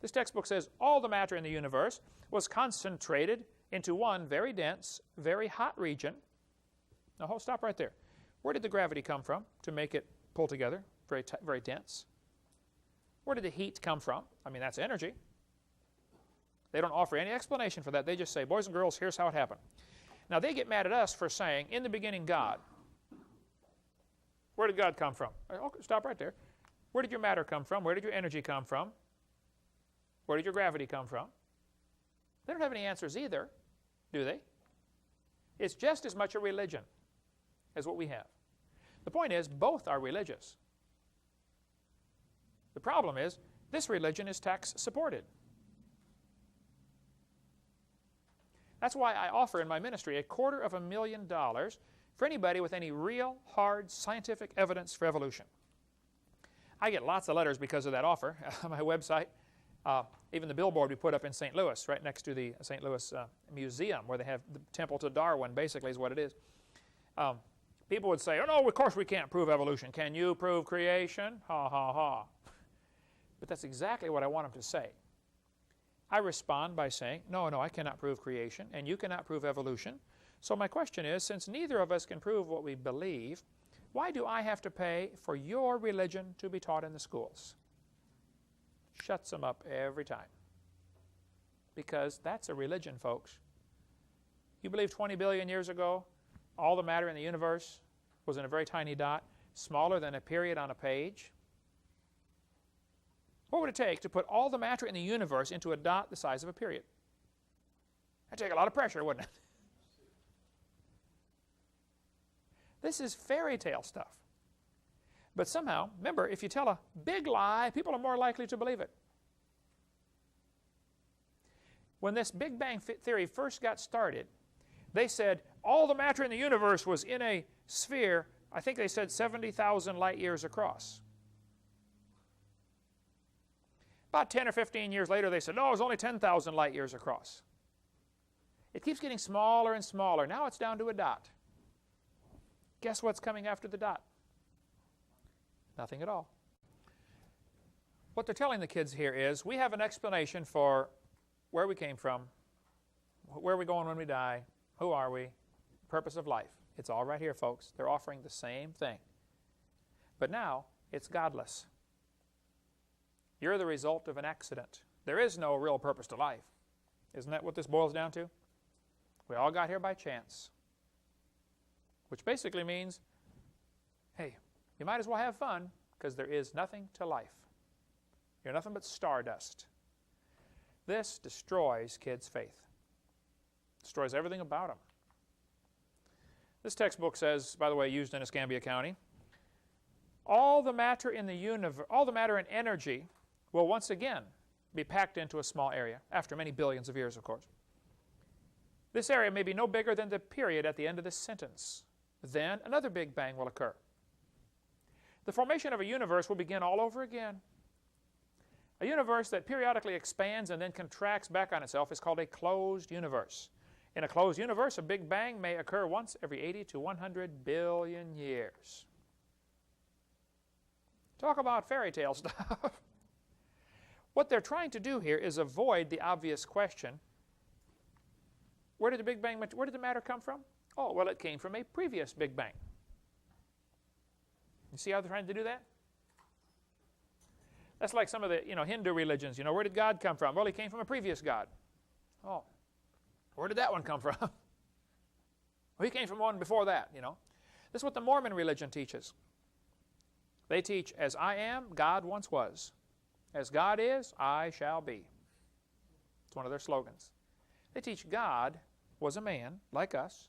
This textbook says all the matter in the universe was concentrated into one very dense, very hot region. Now, stop right there. Where did the gravity come from to make it pull together, very dense? Where did the heat come from? I mean, that's energy. They don't offer any explanation for that. They just say, boys and girls, here's how it happened. Now, they get mad at us for saying, in the beginning, God. Where did God come from? Okay, stop right there. Where did your matter come from? Where did your energy come from? Where did your gravity come from? They don't have any answers either, do they? It's just as much a religion as what we have. The point is, both are religious. The problem is, this religion is tax-supported. That's why I offer in my ministry $250,000 for anybody with any real, hard, scientific evidence for evolution. I get lots of letters because of that offer on my website. Even the billboard we put up in St. Louis, right next to the St. Louis Museum, where they have the temple to Darwin, basically is what it is. People would say, oh no, of course we can't prove evolution. Can you prove creation? Ha, ha, ha. But that's exactly what I want them to say. I respond by saying, no, I cannot prove creation, and you cannot prove evolution. So my question is, since neither of us can prove what we believe, why do I have to pay for your religion to be taught in the schools? Shuts them up every time. Because that's a religion, folks. You believe 20 billion years ago, all the matter in the universe was in a very tiny dot, smaller than a period on a page? What would it take to put all the matter in the universe into a dot the size of a period? That'd take a lot of pressure, wouldn't it? This is fairy tale stuff. But somehow, remember, if you tell a big lie, people are more likely to believe it. When this Big Bang theory first got started, they said all the matter in the universe was in a sphere, I think they said 70,000 light years across. About 10 or 15 years later, they said, no, it was only 10,000 light years across. It keeps getting smaller and smaller. Now it's down to a dot. Guess what's coming after the dot? Nothing at all. What they're telling the kids here is, we have an explanation for where we came from, where are we going when we die, who are we, purpose of life. It's all right here, folks. They're offering the same thing. But now, it's godless. You're the result of an accident. There is no real purpose to life. Isn't that what this boils down to? We all got here by chance. Which basically means, hey, you might as well have fun, because there is nothing to life. You're nothing but stardust. This destroys kids' faith. Destroys everything about them. This textbook says, by the way, used in Escambia County, all the matter in the universe, all the matter and energy will once again be packed into a small area, after many billions of years, of course. This area may be no bigger than the period at the end of this sentence. Then another Big Bang will occur. The formation of a universe will begin all over again. A universe that periodically expands and then contracts back on itself is called a closed universe. In a closed universe, a Big Bang may occur once every 80 to 100 billion years. Talk about fairy tale stuff. What they're trying to do here is avoid the obvious question, where did the matter come from? Oh, well, it came from a previous Big Bang. You see how they're trying to do that? That's like some of the Hindu religions. Where did God come from? Well, he came from a previous God. Oh, where did that one come from? Well, he came from one before that, This is what the Mormon religion teaches. They teach, as I am, God once was. As God is, I shall be. It's one of their slogans. They teach God was a man like us,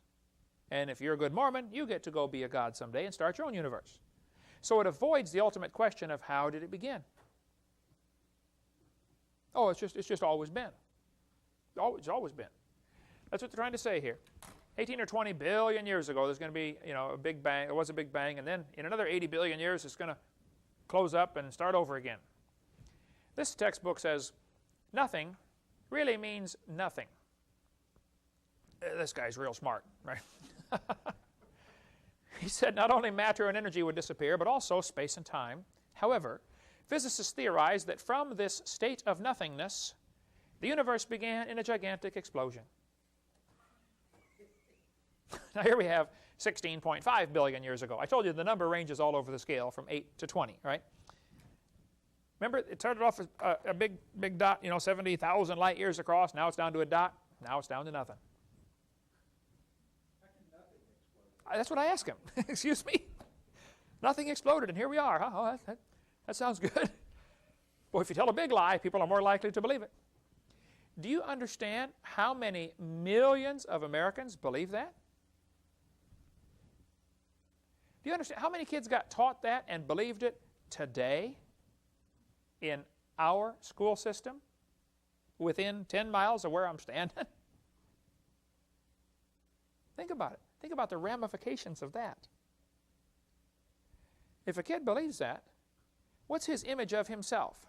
and if you're a good Mormon, you get to go be a God someday and start your own universe. So it avoids the ultimate question of how did it begin? Oh, it's just always been. It's always been. That's what they're trying to say here. 18 or 20 billion years ago, there's going to be a Big Bang. There was a Big Bang, and then in another 80 billion years, it's going to close up and start over again. This textbook says nothing really means nothing. This guy's real smart, right? He said not only matter and energy would disappear, but also space and time. However, Physicists theorize that from this state of nothingness, the universe began in a gigantic explosion. Now here we have 16.5 billion years ago. I told you the number ranges all over the scale from 8 to 20, right? Remember, it started off as a big dot, 70,000 light years across. Now it's down to a dot. Now it's down to nothing. How can nothing explode? That's what I asked him. Excuse me? Nothing exploded, and here we are. Huh? Oh, that sounds good. Boy, if you tell a big lie, people are more likely to believe it. Do you understand how many millions of Americans believe that? Do you understand how many kids got taught that and believed it today in our school system within 10 miles of where I'm standing? Think about it. Think about the ramifications of that. If a kid believes that, what's his image of himself?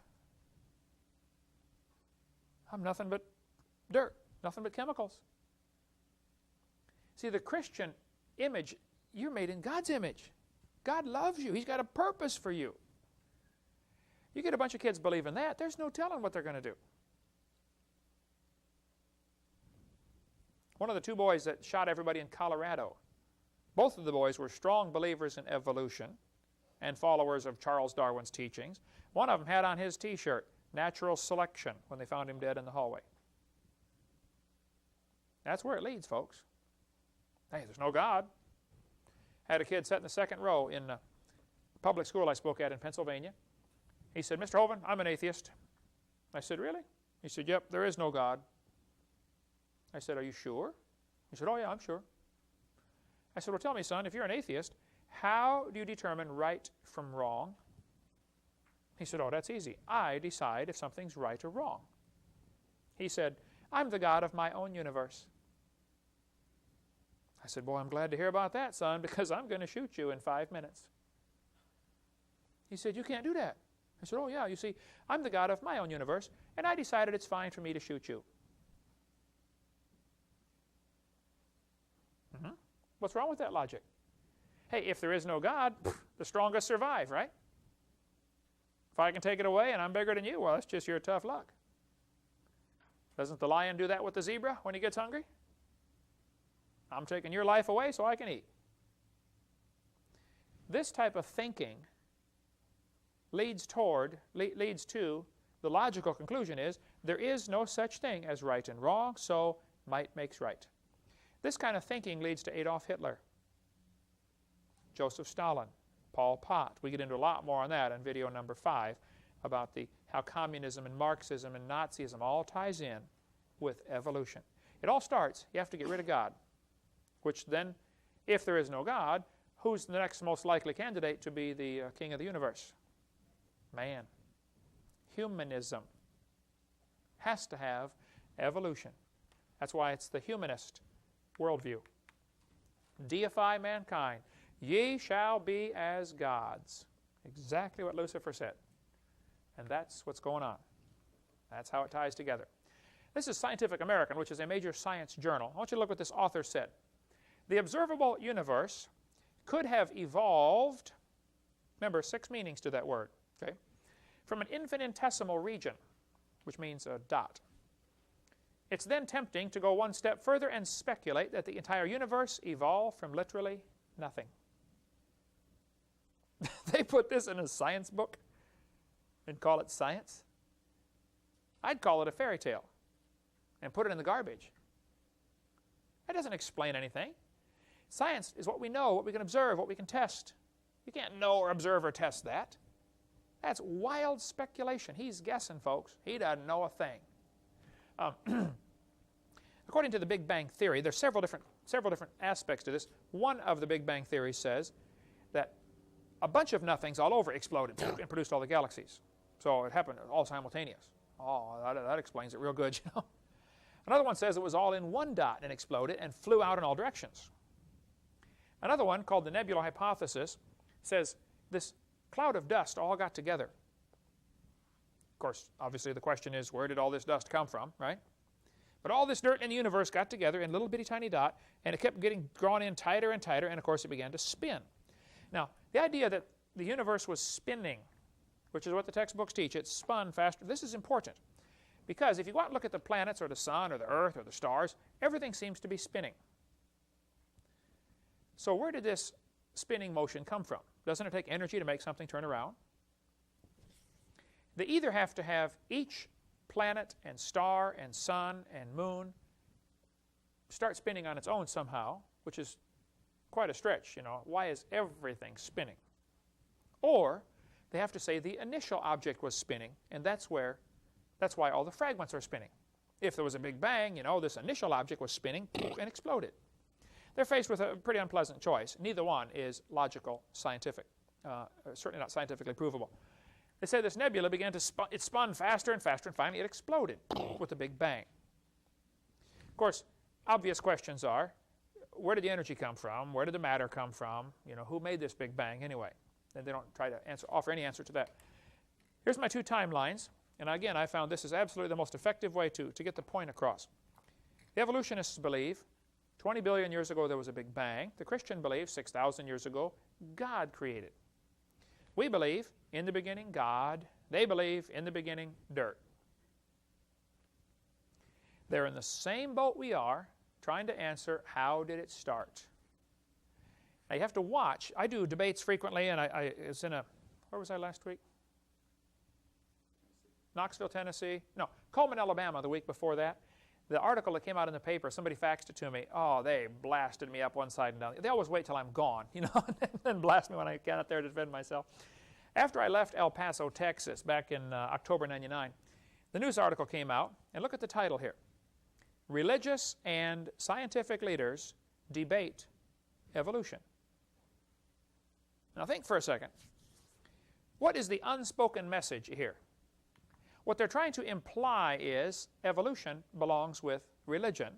I'm nothing but dirt, nothing but chemicals. See, the Christian image, you're made in God's image. God loves you. He's got a purpose for you. You get a bunch of kids believing that, there's no telling what they're going to do. One of the two boys that shot everybody in Colorado, both of the boys were strong believers in evolution and followers of Charles Darwin's teachings. One of them had on his T-shirt, "Natural Selection," when they found him dead in the hallway. That's where it leads, folks. Hey, there's no God. I had a kid sit in the second row in a public school I spoke at in Pennsylvania. He said, "Mr. Hovind, I'm an atheist." I said, "Really?" He said, "Yep, there is no God." I said, "Are you sure?" He said, "Oh yeah, I'm sure." I said, "Well, tell me, son, if you're an atheist, how do you determine right from wrong?" He said, "Oh, that's easy. I decide if something's right or wrong." He said, "I'm the God of my own universe." I said, "Boy, I'm glad to hear about that, son, because I'm going to shoot you in 5 minutes." He said, "You can't do that." I said, "Oh yeah, you see, I'm the God of my own universe, and I decided it's fine for me to shoot you." What's wrong with that logic? Hey, if there is no God, the strongest survive, right? If I can take it away and I'm bigger than you, well, that's just your tough luck. Doesn't the lion do that with the zebra when he gets hungry? I'm taking your life away so I can eat. This type of thinking leads to the logical conclusion is there is no such thing as right and wrong, so might makes right. This kind of thinking leads to Adolf Hitler, Joseph Stalin, Pol Pot. We get into a lot more on that in video number 5 about how communism and Marxism and Nazism all ties in with evolution. It all starts, you have to get rid of God, which then, if there is no God, who's the next most likely candidate to be the king of the universe? Man. Humanism has to have evolution. That's why it's the humanist worldview. Deify mankind. Ye shall be as gods. Exactly what Lucifer said. And that's what's going on. That's how it ties together. This is Scientific American, which is a major science journal. I want you to look what this author said. The observable universe could have evolved, remember, 6 meanings to that word, okay, from an infinitesimal region, which means a dot. It's then tempting to go one step further and speculate that the entire universe evolved from literally nothing. They put this in a science book and call it science. I'd call it a fairy tale and put it in the garbage. That doesn't explain anything. Science is what we know, what we can observe, what we can test. You can't know or observe or test that. That's wild speculation. He's guessing, folks. He doesn't know a thing. According to the Big Bang Theory, there's several different aspects to this. One of the Big Bang Theories says that a bunch of nothings all over exploded and produced all the galaxies. So it happened all simultaneous. Oh, that explains it real good, you know. Another one says it was all in one dot and exploded and flew out in all directions. Another one, called the nebula hypothesis, says this cloud of dust all got together. Of course, obviously the question is, where did all this dust come from, right? But all this dirt in the universe got together in a little bitty tiny dot, and it kept getting drawn in tighter and tighter, and of course it began to spin. Now, the idea that the universe was spinning which is what the textbooks teach. It spun faster. This is important because if you go out and look at the planets or the sun or the earth or the stars, everything seems to be spinning. So where did this spinning motion come from? Doesn't it take energy to make something turn around? They either have to have each planet and star and sun and moon start spinning on its own somehow, which is quite a stretch, you know. Why is everything spinning? Or they have to say the initial object was spinning, and that's why all the fragments are spinning. If there was a Big Bang, you know, this initial object was spinning and exploded. They're faced with a pretty unpleasant choice. Neither one is logical, scientific, certainly not scientifically provable. They say this nebula began to spun, it spun faster and faster, and finally it exploded with a Big Bang. Of course, obvious questions are, where did the energy come from? Where did the matter come from? You know, who made this Big Bang anyway? And they don't try to offer any answer to that. Here's my two timelines. And again, I found this is absolutely the most effective way to get the point across. The evolutionists believe 20 billion years ago there was a Big Bang. The Christian believes 6,000 years ago God created. We believe in the beginning God. They believe in the beginning dirt. They're in the same boat we are, trying to answer how did it start. Now you have to watch. I do debates frequently, and I was in where was I last week? Knoxville, Tennessee. No, Coleman, Alabama the week before that. The article that came out in the paper, somebody faxed it to me. Oh, they blasted me up one side and down. They always wait till I'm gone, you know, and then blast me when I get out there to defend myself. After I left El Paso, Texas, back in October '99, the news article came out, and look at the title here. Religious and scientific leaders debate evolution. Now think for a second. What is the unspoken message here? What they're trying to imply is evolution belongs with religion.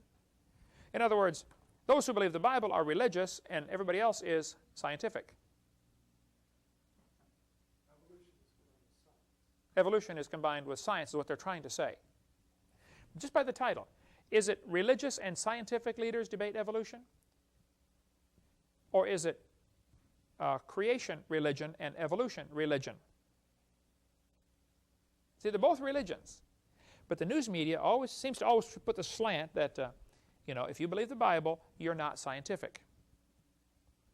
In other words, those who believe the Bible are religious and everybody else is scientific. Evolution is combined with science is what they're trying to say. Just by the title. Is it religious and scientific leaders debate evolution? Or is it creation religion and evolution religion? See, they're both religions. But the news media seems to always put the slant that, you know, if you believe the Bible, you're not scientific.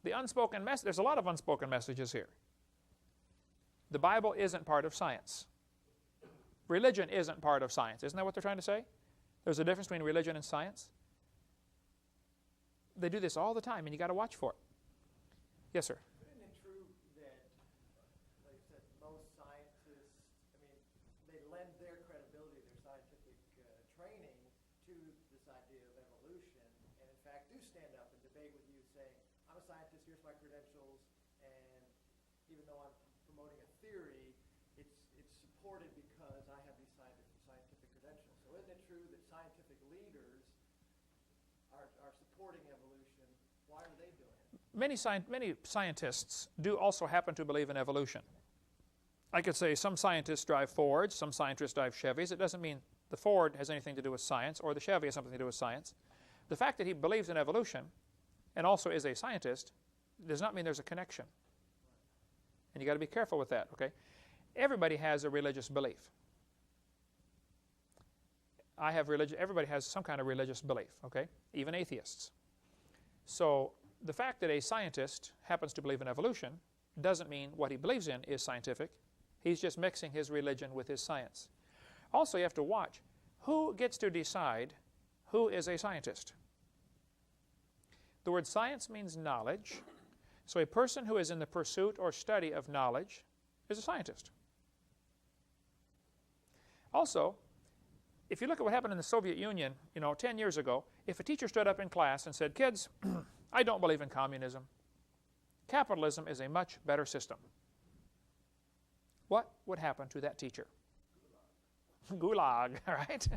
The unspoken message, there's a lot of unspoken messages here. The Bible isn't part of science. Religion isn't part of science. Isn't that what they're trying to say? There's a difference between religion and science. They do this all the time, and you got to watch for it. Yes, sir. Isn't it true that, like I said, most scientists, I mean, they lend their credibility, their scientific training to this idea of evolution, and in fact do stand up and debate with you saying, I'm a scientist, here's my credentials, and even though I'm promoting a theory, it's supported because I have these scientific credentials. So isn't it true that scientific leaders are supporting evolution? Why are they doing it? Many scientists do also happen to believe in evolution. I could say some scientists drive Fords, some scientists drive Chevys. It doesn't mean the Ford has anything to do with science or the Chevy has something to do with science. The fact that he believes in evolution and also is a scientist does not mean there's a connection. And you got to be careful with that, okay? Everybody has a religious belief. Everybody has some kind of religious belief, okay? Even atheists. So the fact that a scientist happens to believe in evolution doesn't mean what he believes in is scientific. He's just mixing his religion with his science. Also, you have to watch who gets to decide who is a scientist. The word science means knowledge. So a person who is in the pursuit or study of knowledge is a scientist. Also, if you look at what happened in the Soviet Union, 10 years ago, if a teacher stood up in class and said, kids, I don't believe in communism. Capitalism is a much better system. What would happen to that teacher? Gulag, right?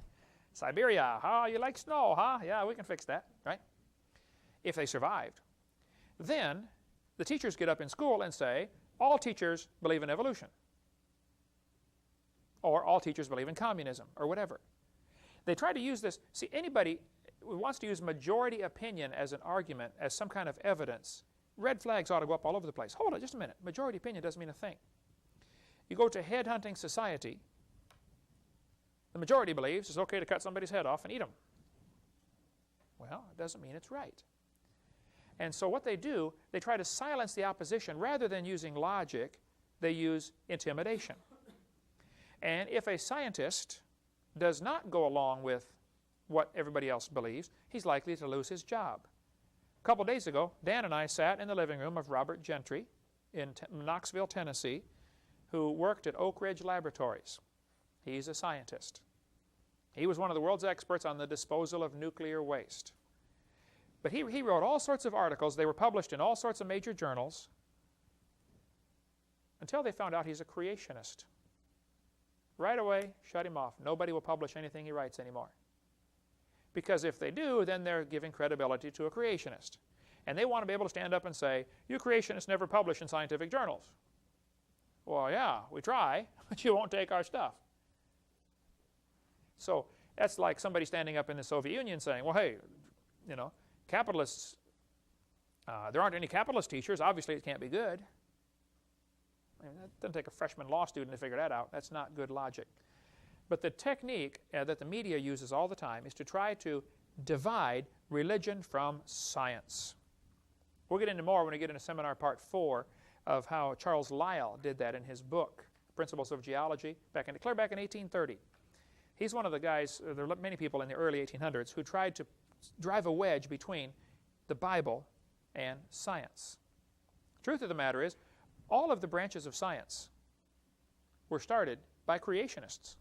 Siberia, you like snow, huh? Yeah, we can fix that, right? If they survived. Then the teachers get up in school and say, all teachers believe in evolution. Or all teachers believe in communism, or whatever. They try to use this. See, anybody who wants to use majority opinion as an argument, as some kind of evidence, red flags ought to go up all over the place. Hold on just a minute. Majority opinion doesn't mean a thing. You go to headhunting society, the majority believes it's okay to cut somebody's head off and eat them. Well, it doesn't mean it's right. And so what they do, they try to silence the opposition. Rather than using logic, they use intimidation. And if a scientist does not go along with what everybody else believes, he's likely to lose his job. A couple days ago, Dan and I sat in the living room of Robert Gentry in Knoxville, Tennessee, who worked at Oak Ridge Laboratories. He's a scientist. He was one of the world's experts on the disposal of nuclear waste. But he wrote all sorts of articles. They were published in all sorts of major journals until they found out he's a creationist. Right away, shut him off. Nobody will publish anything he writes anymore. Because if they do, then they're giving credibility to a creationist. And they want to be able to stand up and say, you creationists never publish in scientific journals. Well, yeah, we try, but you won't take our stuff. So that's like somebody standing up in the Soviet Union saying, well, hey, you know, capitalists, there aren't any capitalist teachers. Obviously, it can't be good. I mean, that doesn't take a freshman law student to figure that out. That's not good logic. But the technique that the media uses all the time is to try to divide religion from science. We'll get into more when we get into seminar part 4 of how Charles Lyell did that in his book, Principles of Geology, clear back in 1830. He's one of the guys, there are many people in the early 1800s, who tried to drive a wedge between the Bible and science. The truth of the matter is, all of the branches of science were started by creationists.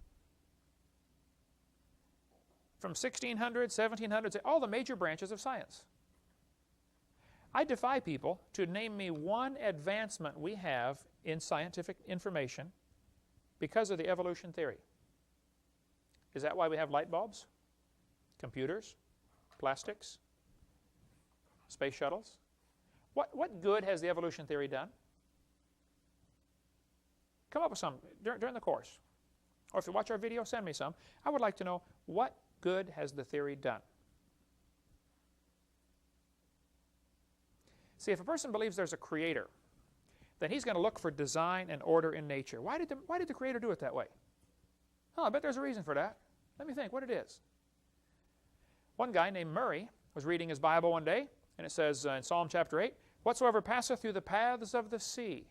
From 1600, 1700, all the major branches of science. I defy people to name me one advancement we have in scientific information because of the evolution theory. Is that why we have light bulbs, computers, plastics, space shuttles? What good has the evolution theory done? Come up with some during the course. Or if you watch our video, send me some. I would like to know, what good has the theory done? See, if a person believes there's a creator, then he's going to look for design and order in nature. Why did the creator do it that way? Oh, I bet there's a reason for that. Let me think what it is. One guy named Murray was reading his Bible one day, and it says in Psalm chapter 8, whatsoever passeth through the paths of the sea.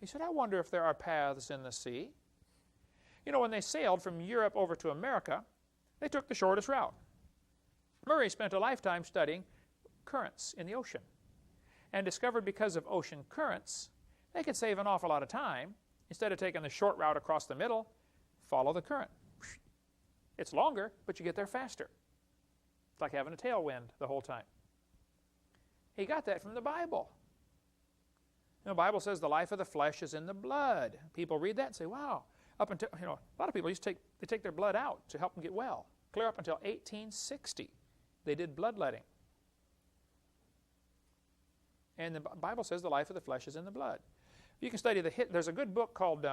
He said, I wonder if there are paths in the sea. You know, when they sailed from Europe over to America, they took the shortest route. Murray spent a lifetime studying currents in the ocean and discovered because of ocean currents, they could save an awful lot of time. Instead of taking the short route across the middle, follow the current. It's longer, but you get there faster. It's like having a tailwind the whole time. He got that from the Bible. You know, the Bible says the life of the flesh is in the blood. People read that and say, wow. Up until, you know, a lot of people used to take their blood out to help them get well. Clear up until 1860, they did bloodletting. And the Bible says the life of the flesh is in the blood. You can study there's a good book called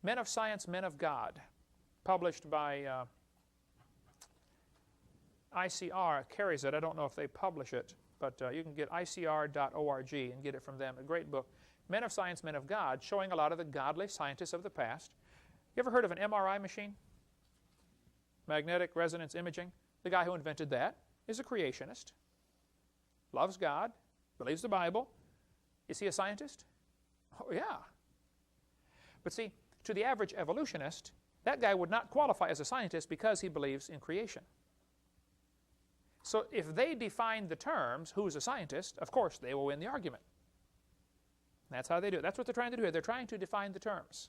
Men of Science, Men of God, published by ICR carries it. I don't know if they publish it, but you can get icr.org and get it from them. A great book. Men of Science, Men of God, showing a lot of the godly scientists of the past. You ever heard of an MRI machine? Magnetic resonance imaging. The guy who invented that is a creationist. Loves God. Believes the Bible. Is he a scientist? Oh, yeah. But see, to the average evolutionist, that guy would not qualify as a scientist because he believes in creation. So if they define the terms, who's a scientist, of course they will win the argument. That's how they do it. That's what they're trying to do here. They're trying to define the terms.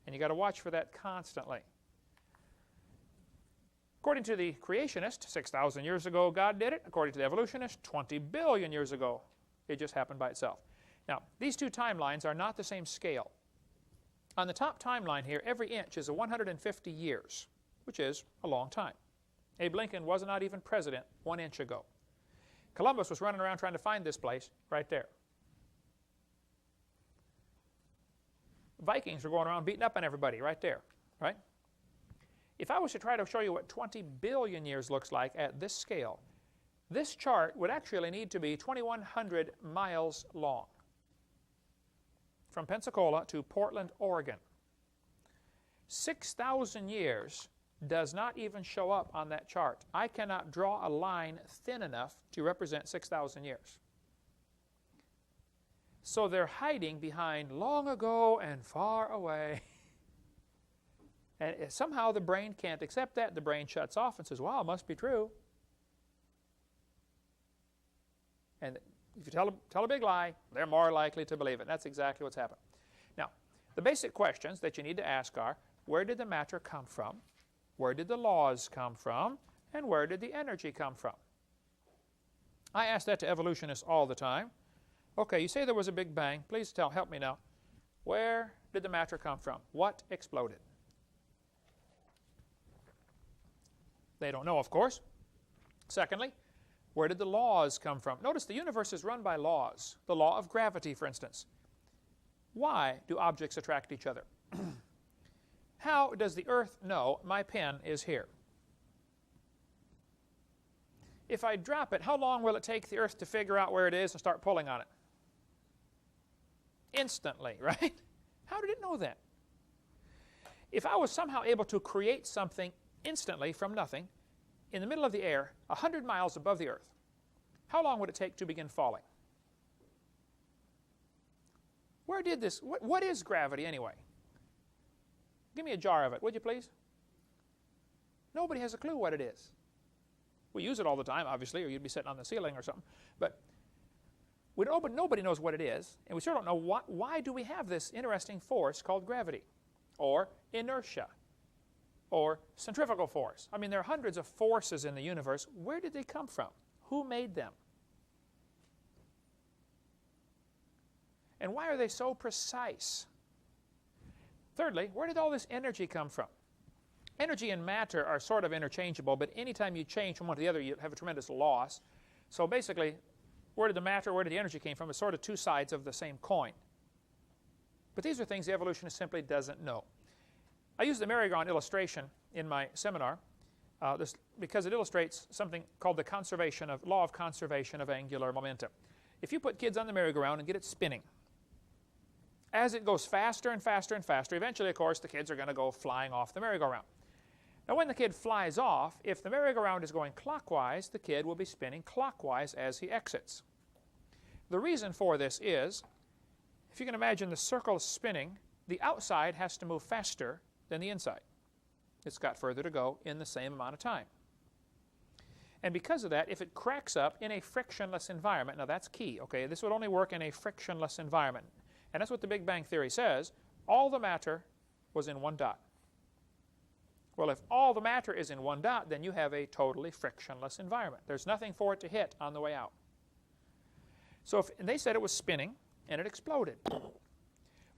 And you've got to watch for that constantly. According to the creationist, 6,000 years ago God did it. According to the evolutionist, 20 billion years ago it just happened by itself. Now, these two timelines are not the same scale. On the top timeline here, every inch is 150 years, which is a long time. Abe Lincoln was not even president 1 inch ago. Columbus was running around trying to find this place right there. Vikings were going around beating up on everybody right there, right? If I was to try to show you what 20 billion years looks like at this scale, this chart would actually need to be 2,100 miles long. from Pensacola to Portland, Oregon. 6,000 years does not even show up on that chart. I cannot draw a line thin enough to represent 6,000 years. So they're hiding behind long ago and far away. And somehow the brain can't accept that. The brain shuts off and says, well, it must be true. And if you tell a big lie, they're more likely to believe it. That's exactly what's happened. Now, the basic questions that you need to ask are, where did the matter come from? Where did the laws come from? And where did the energy come from? I ask that to evolutionists all the time. Okay, you say there was a big bang. Please help me now. Where did the matter come from? What exploded? They don't know, of course. Secondly, where did the laws come from? Notice the universe is run by laws. The law of gravity, for instance. Why do objects attract each other? How does the earth know my pen is here? If I drop it, how long will it take the earth to figure out where it is and start pulling on it? Instantly, right? How did it know that? If I was somehow able to create something instantly from nothing in the middle of the air, 100 miles above the earth, how long would it take to begin falling? Where did this, what is gravity anyway? Give me a jar of it, would you please? Nobody has a clue what it is. We use it all the time, obviously, or you'd be sitting on the ceiling or something. But nobody knows what it is, and we sure don't know why do we have this interesting force called gravity, or inertia, or centrifugal force. I mean, there are hundreds of forces in the universe. Where did they come from? Who made them? And why are they so precise? Thirdly, where did all this energy come from? Energy and matter are sort of interchangeable, but anytime you change from one to the other, you have a tremendous loss. So basically, where did the matter, where did the energy came from? It's sort of two sides of the same coin. But these are things the evolutionist simply doesn't know. I use the merry-go-round illustration in my seminar because it illustrates something called the law of conservation of angular momentum. If you put kids on the merry-go-round and get it spinning, as it goes faster and faster and faster, eventually, of course, the kids are going to go flying off the merry-go-round. Now, when the kid flies off, if the merry-go-round is going clockwise, the kid will be spinning clockwise as he exits. The reason for this is, if you can imagine the circle spinning, the outside has to move faster than the inside. It's got further to go in the same amount of time. And because of that, if it cracks up in a frictionless environment, now that's key, okay? This would only work in a frictionless environment. And that's what the Big Bang Theory says. All the matter was in one dot. Well, if all the matter is in one dot, then you have a totally frictionless environment. There's nothing for it to hit on the way out. So and they said it was spinning, and it exploded.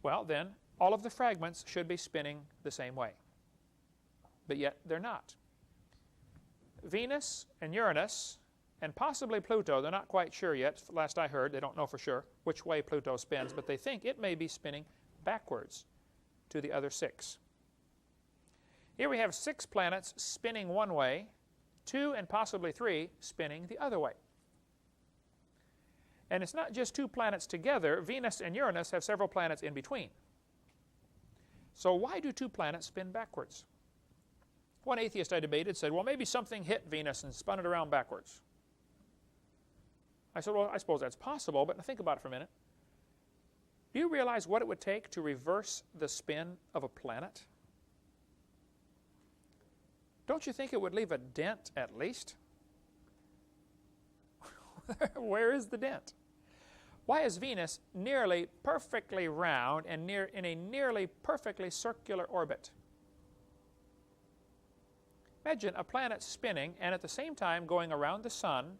Well, then, all of the fragments should be spinning the same way. But yet, they're not. Venus and Uranus, and possibly Pluto, they're not quite sure yet. Last I heard, they don't know for sure which way Pluto spins, but they think it may be spinning backwards to the other 6. Here we have 6 planets spinning one way, 2 and possibly 3 spinning the other way. And it's not just 2 planets together. Venus and Uranus have several planets in between. So why do 2 planets spin backwards? One atheist I debated said, well, maybe something hit Venus and spun it around backwards. I said, well, I suppose that's possible, but think about it for a minute. Do you realize what it would take to reverse the spin of a planet? Don't you think it would leave a dent at least? Where is the dent? Why is Venus nearly perfectly round and in a nearly perfectly circular orbit? Imagine a planet spinning and at the same time going around the sun.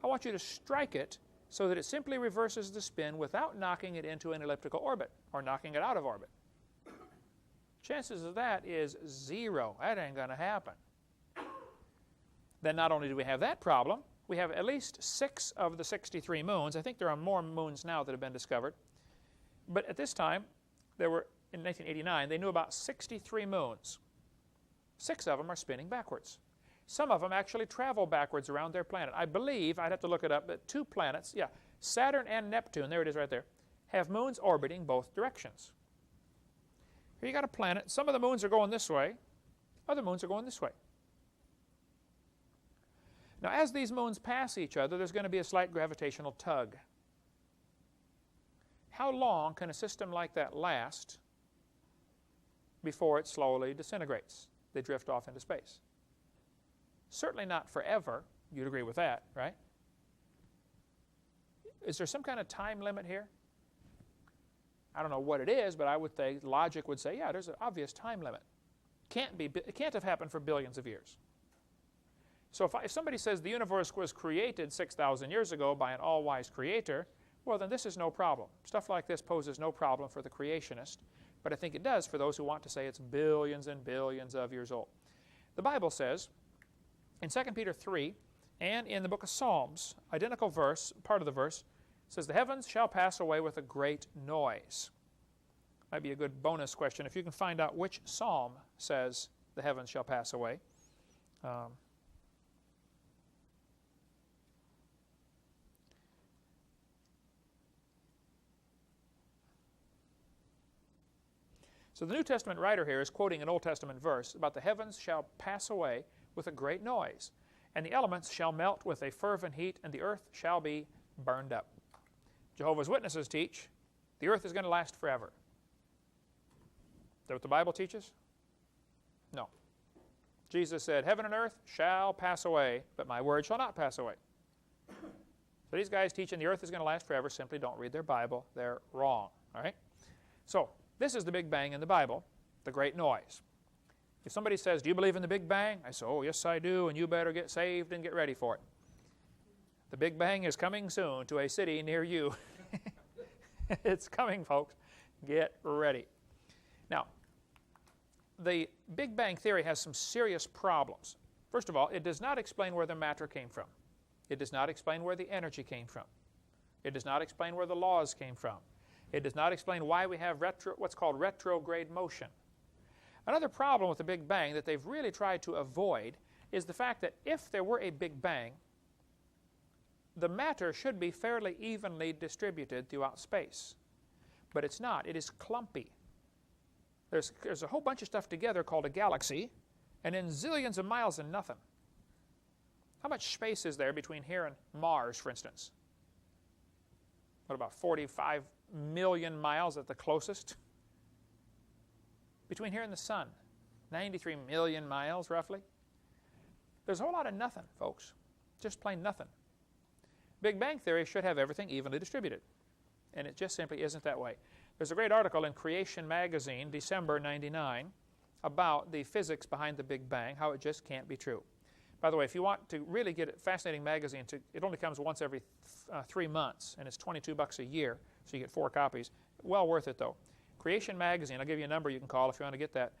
I want you to strike it so that it simply reverses the spin without knocking it into an elliptical orbit or knocking it out of orbit. Chances of that is 0. That ain't going to happen. Then not only do we have that problem, we have at least 6 of the 63 moons. I think there are more moons now that have been discovered. But at this time, there were, in 1989, they knew about 63 moons. 6 of them are spinning backwards. Some of them actually travel backwards around their planet. I believe, I'd have to look it up, but 2 planets, Saturn and Neptune, there it is right there, have moons orbiting both directions. Here you got a planet. Some of the moons are going this way. Other moons are going this way. Now, as these moons pass each other, there's going to be a slight gravitational tug. How long can a system like that last before it slowly disintegrates? They drift off into space. Certainly not forever. You'd agree with that, right? Is there some kind of time limit here? I don't know what it is, but I would think logic would say, yeah, there's an obvious time limit. It can't have happened for billions of years. So if somebody says the universe was created 6,000 years ago by an all-wise creator, well, then this is no problem. Stuff like this poses no problem for the creationist, but I think it does for those who want to say it's billions and billions of years old. The Bible says in 2 Peter 3 and in the book of Psalms, identical verse, part of the verse, says, the heavens shall pass away with a great noise. Might be a good bonus question if you can find out which psalm says the heavens shall pass away. So the New Testament writer here is quoting an Old Testament verse about the heavens shall pass away with a great noise, and the elements shall melt with a fervent heat, and the earth shall be burned up. Jehovah's Witnesses teach the earth is going to last forever. Is that what the Bible teaches? No. Jesus said, heaven and earth shall pass away, but my word shall not pass away. So these guys teaching the earth is going to last forever simply don't read their Bible. They're wrong. All right? So this is the Big Bang in the Bible, the great noise. If somebody says, do you believe in the Big Bang? I say, oh, yes, I do, and you better get saved and get ready for it. The Big Bang is coming soon to a city near you. It's coming, folks. Get ready. Now, the Big Bang theory has some serious problems. First of all, it does not explain where the matter came from. It does not explain where the energy came from. It does not explain where the laws came from. It does not explain why we have what's called retrograde motion. Another problem with the Big Bang that they've really tried to avoid is the fact that if there were a Big Bang, the matter should be fairly evenly distributed throughout space. But it's not. It is clumpy. There's a whole bunch of stuff together called a galaxy, and then zillions of miles and nothing. How much space is there between here and Mars, for instance? What, about 45 million miles at the closest? Between here and the sun, 93 million miles, roughly. There's a whole lot of nothing, folks. Just plain nothing. Big Bang theory should have everything evenly distributed, and it just simply isn't that way. There's a great article in Creation magazine, December '99, about the physics behind the Big Bang, how it just can't be true. By the way, if you want to really get a fascinating magazine, it only comes once every 3 months, and it's $22 a year, so you get 4 copies. Well worth it, though. Creation magazine, I'll give you a number you can call if you want to get that.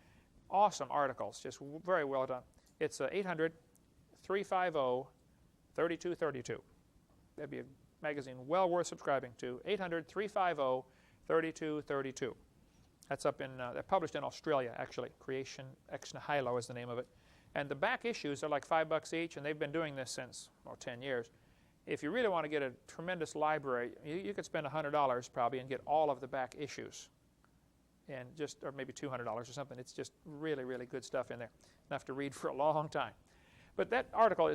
Awesome articles, just very well done. It's 800-350-3232. That'd be a magazine well worth subscribing to. 800-350-3232. That's up in, they're published in Australia, actually. Creation ex nihilo is the name of it. And the back issues are like $5 each, and they've been doing this since, 10 years. If you really want to get a tremendous library, you could spend $100 probably and get all of the back issues. And or maybe $200 or something. It's just really, really good stuff in there. Enough to read for a long time. But that article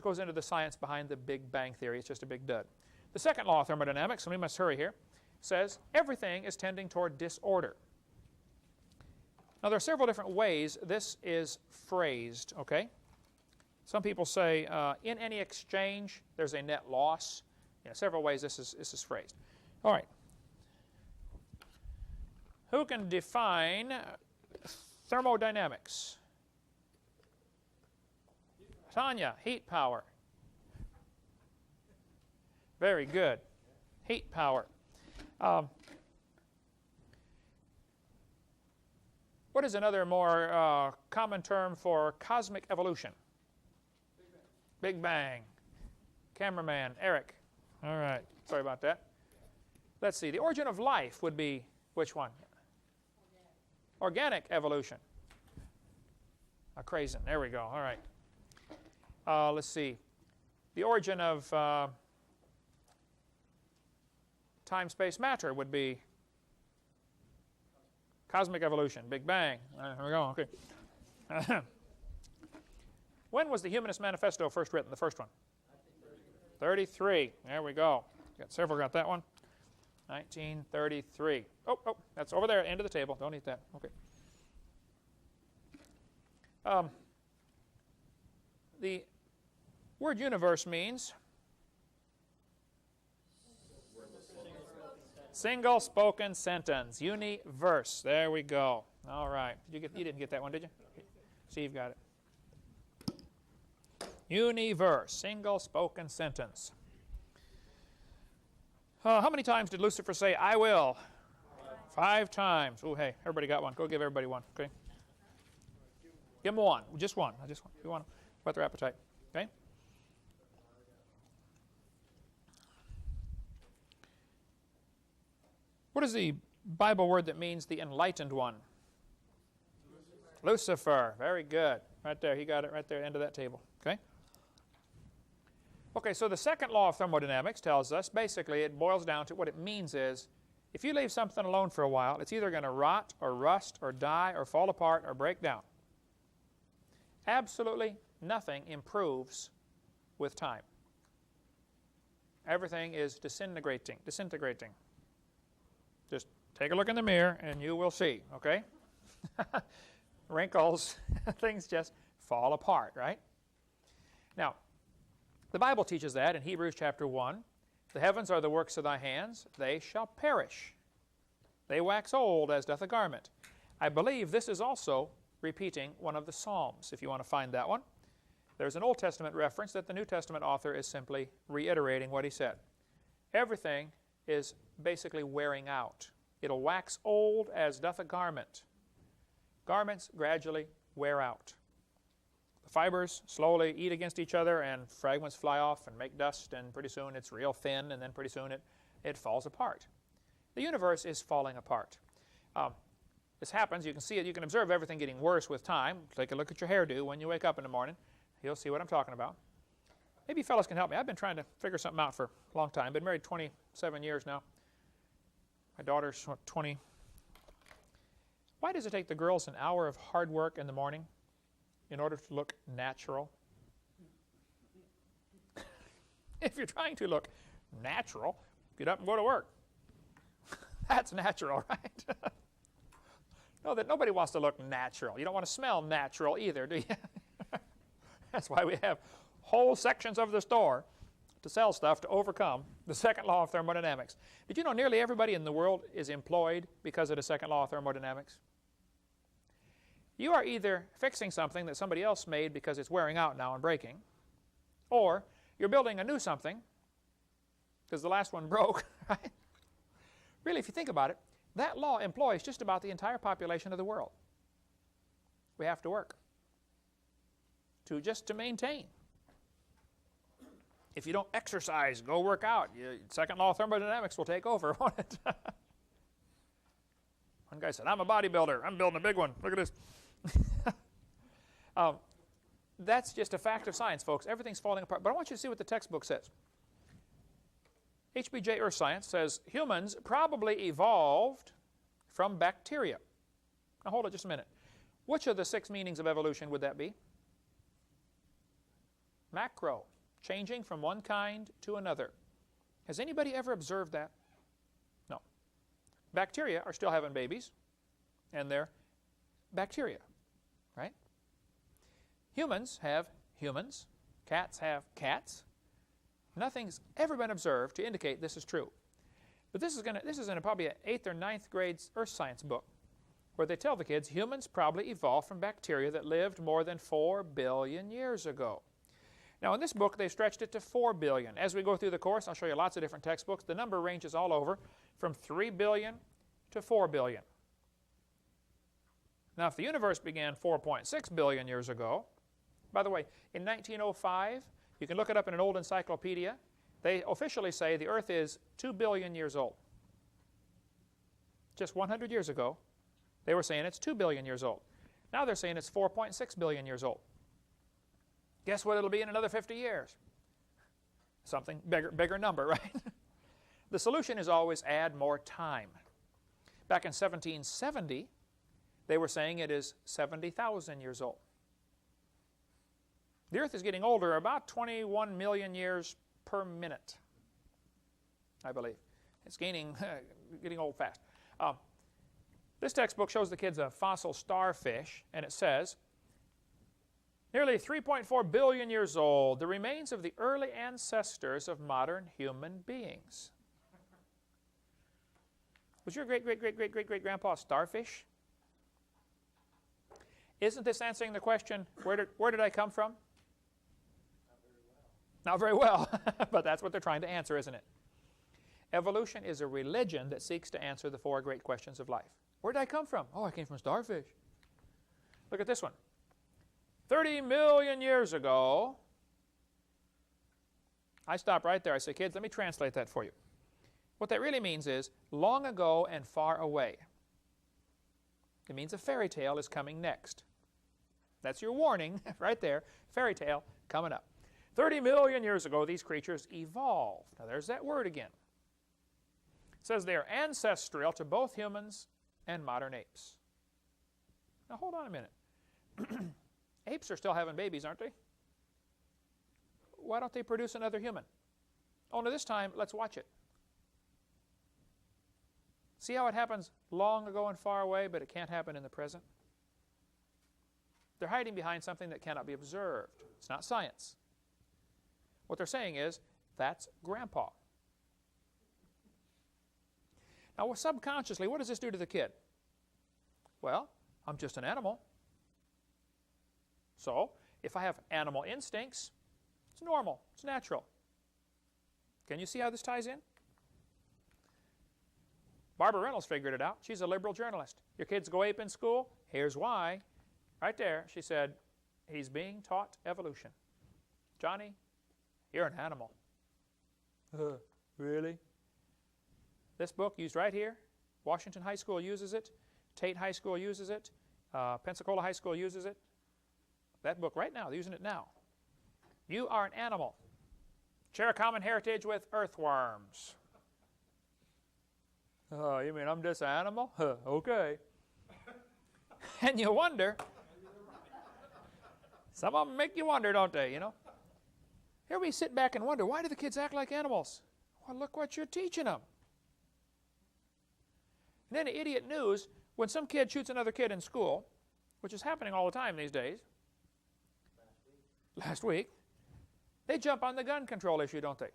goes into the science behind the Big Bang theory. It's just a big dud. The second law of thermodynamics, and we must hurry here, says everything is tending toward disorder. Now, there are several different ways this is phrased, okay? Some people say in any exchange, there's a net loss. Several ways this is phrased. All right. Who can define thermodynamics? Tanya, heat power. Very good. Heat power. What is another more common term for cosmic evolution? Big Bang. Big Bang. Cameraman, Eric. All right. Sorry about that. Let's see. The origin of life would be which one? Organic evolution. Crazen. There we go. All right. Let's see. The origin of time, space, matter would be cosmic evolution, Big Bang. Here we go, okay. When was the Humanist Manifesto first written, the first one? 33. There we go. Got several, got that one. 1933. Oh, that's over there at the end of the table. Don't eat that. Okay. The word universe means single spoken sentence. Universe. There we go. All right. You didn't get that one, did you? Steve got it. Universe. Single spoken sentence. How many times did Lucifer say, I will? 5 times. Oh, hey, everybody got one. Go give everybody one. Okay. Give them one. Just one. I just want. We want them. Whet their appetite. Okay. What is the Bible word that means the enlightened one? Lucifer. Very good. Right there. He got it right there, end of that table. Okay. Okay, so the second law of thermodynamics tells us, basically, it boils down to what it means is, if you leave something alone for a while, it's either going to rot or rust or die or fall apart or break down. Absolutely nothing improves with time. Everything is disintegrating. Just take a look in the mirror and you will see, okay? Wrinkles, things just fall apart, right? Now, the Bible teaches that in Hebrews chapter 1. The heavens are the works of thy hands. They shall perish. They wax old as doth a garment. I believe this is also repeating one of the Psalms, if you want to find that one. There's an Old Testament reference that the New Testament author is simply reiterating what he said. Everything is basically wearing out. It'll wax old as doth a garment. Garments gradually wear out. The fibers slowly eat against each other and fragments fly off and make dust, and pretty soon it's real thin, and then pretty soon it falls apart. The universe is falling apart. This happens, you can see it, you can observe everything getting worse with time. Take a look at your hairdo when you wake up in the morning. You'll see what I'm talking about. Maybe you fellas can help me. I've been trying to figure something out for a long time. Been married 27 years now. My daughter's 20. Why does it take the girls an hour of hard work in the morning in order to look natural? If you're trying to look natural, get up and go to work. That's natural, right? No, that nobody wants to look natural. You don't want to smell natural either, do you? That's why we have whole sections of the store to sell stuff to overcome the second law of thermodynamics. Did you know nearly everybody in the world is employed because of the second law of thermodynamics? You are either fixing something that somebody else made because it's wearing out now and breaking, or you're building a new something because the last one broke, right? Really, if you think about it, that law employs just about the entire population of the world. We have to work just to maintain. If you don't exercise, go work out, second law of thermodynamics will take over, won't it? One guy said, I'm a bodybuilder. I'm building a big one. Look at this. That's just a fact of science, folks. Everything's falling apart. But I want you to see what the textbook says. HBJ Earth Science says humans probably evolved from bacteria. Now hold it just a minute. Which of the 6 meanings of evolution would that be? Macro, changing from one kind to another. Has anybody ever observed that? No. Bacteria are still having babies, and they're bacteria, right? Humans have humans. Cats have cats. Nothing's ever been observed to indicate this is true. But this is in probably an 8th or 9th grade earth science book where they tell the kids humans probably evolved from bacteria that lived more than 4 billion years ago. Now in this book they've stretched it to 4 billion. As we go through the course, I'll show you lots of different textbooks. The number ranges all over from 3 billion to 4 billion. Now if the universe began 4.6 billion years ago, by the way, in 1905, you can look it up in an old encyclopedia. They officially say the Earth is 2 billion years old. Just 100 years ago, they were saying it's 2 billion years old. Now they're saying it's 4.6 billion years old. Guess what it'll be in another 50 years? Something bigger number, right? The solution is always add more time. Back in 1770, they were saying it is 70,000 years old. The Earth is getting older, about 21 million years per minute, I believe. It's getting old fast. This textbook shows the kids a fossil starfish, and it says, nearly 3.4 billion years old, the remains of the early ancestors of modern human beings. Was your great-great-great-great-great-great-grandpa a starfish? Isn't this answering the question, where did I come from? Not very well, but that's what they're trying to answer, isn't it? Evolution is a religion that seeks to answer the four great questions of life. Where did I come from? Oh, I came from a starfish. Look at this one. 30 million years ago, I stop right there. I say, kids, let me translate that for you. What that really means is long ago and far away. It means a fairy tale is coming next. That's your warning right there. Fairy tale coming up. 30 million years ago, these creatures evolved. Now, there's that word again. It says they are ancestral to both humans and modern apes. Now, hold on a minute. Apes are still having babies, aren't they? Why don't they produce another human? Only this time, let's watch it. See how it happens long ago and far away, but it can't happen in the present? They're hiding behind something that cannot be observed. It's not science. What they're saying is, that's Grandpa. Now, subconsciously, what does this do to the kid? Well, I'm just an animal. So, if I have animal instincts, it's normal, it's natural. Can you see how this ties in? Barbara Reynolds figured it out. She's a liberal journalist. Your kids go ape in school? Here's why. Right there, she said, he's being taught evolution. Johnny, you're an animal. Really? This book used right here. Washington High School uses it. Tate High School uses it. Pensacola High School uses it. That book right now, they're using it now. You are an animal. Share a common heritage with earthworms. Oh, you mean I'm just an animal? Okay. And you wonder. Some of them make you wonder, don't they, you know? Here we sit back and wonder, why do the kids act like animals? Well, look what you're teaching them. And then idiot news, when some kid shoots another kid in school, which is happening all the time these days, last week, they jump on the gun control issue, don't they?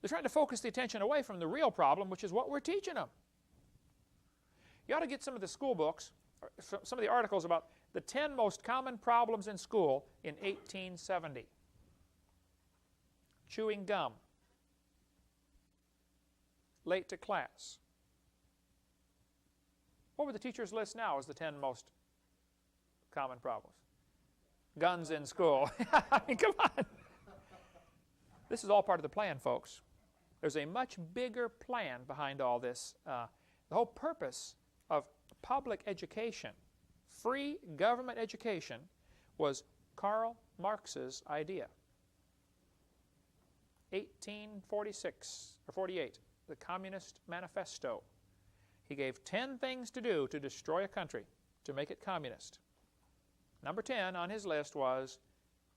They're trying to focus the attention away from the real problem, which is what we're teaching them. You ought to get some of the school books, or some of the articles about the 10 most common problems in school in 1870. Chewing gum. Late to class. What would the teachers list now as the 10 most common problems? Guns in school. I mean, come on. This is all part of the plan, folks. There's a much bigger plan behind all this. The whole purpose of public education, free government education, was Karl Marx's idea. 1846 or 48, the Communist Manifesto. He gave 10 things to do to destroy a country, to make it communist. Number 10 on his list was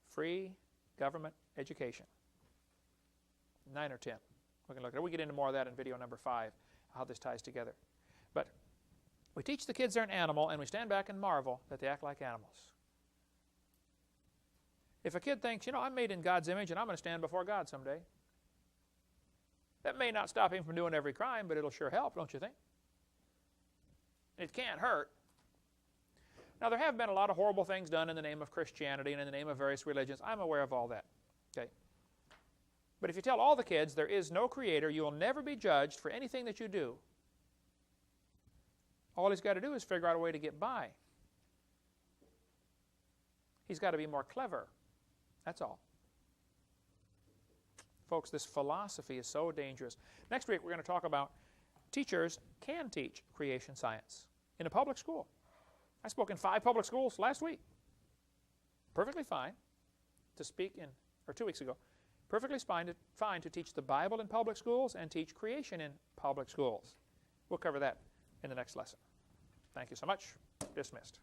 free government education. 9 or 10. We can look at it. We get into more of that in video number 5, how this ties together. But we teach the kids they're an animal, and we stand back and marvel that they act like animals. If a kid thinks, you know, I'm made in God's image and I'm going to stand before God someday, that may not stop him from doing every crime, but it'll sure help, don't you think? It can't hurt. Now, there have been a lot of horrible things done in the name of Christianity and in the name of various religions. I'm aware of all that. Okay? But if you tell all the kids there is no creator, you will never be judged for anything that you do. All he's got to do is figure out a way to get by. He's got to be more clever. That's all. Folks, this philosophy is so dangerous. Next week we're going to talk about teachers can teach creation science in a public school. I spoke in 5 public schools last week. Perfectly fine to speak in, or 2 weeks ago, Perfectly fine to teach the Bible in public schools and teach creation in public schools. We'll cover that in the next lesson. Thank you so much. Dismissed.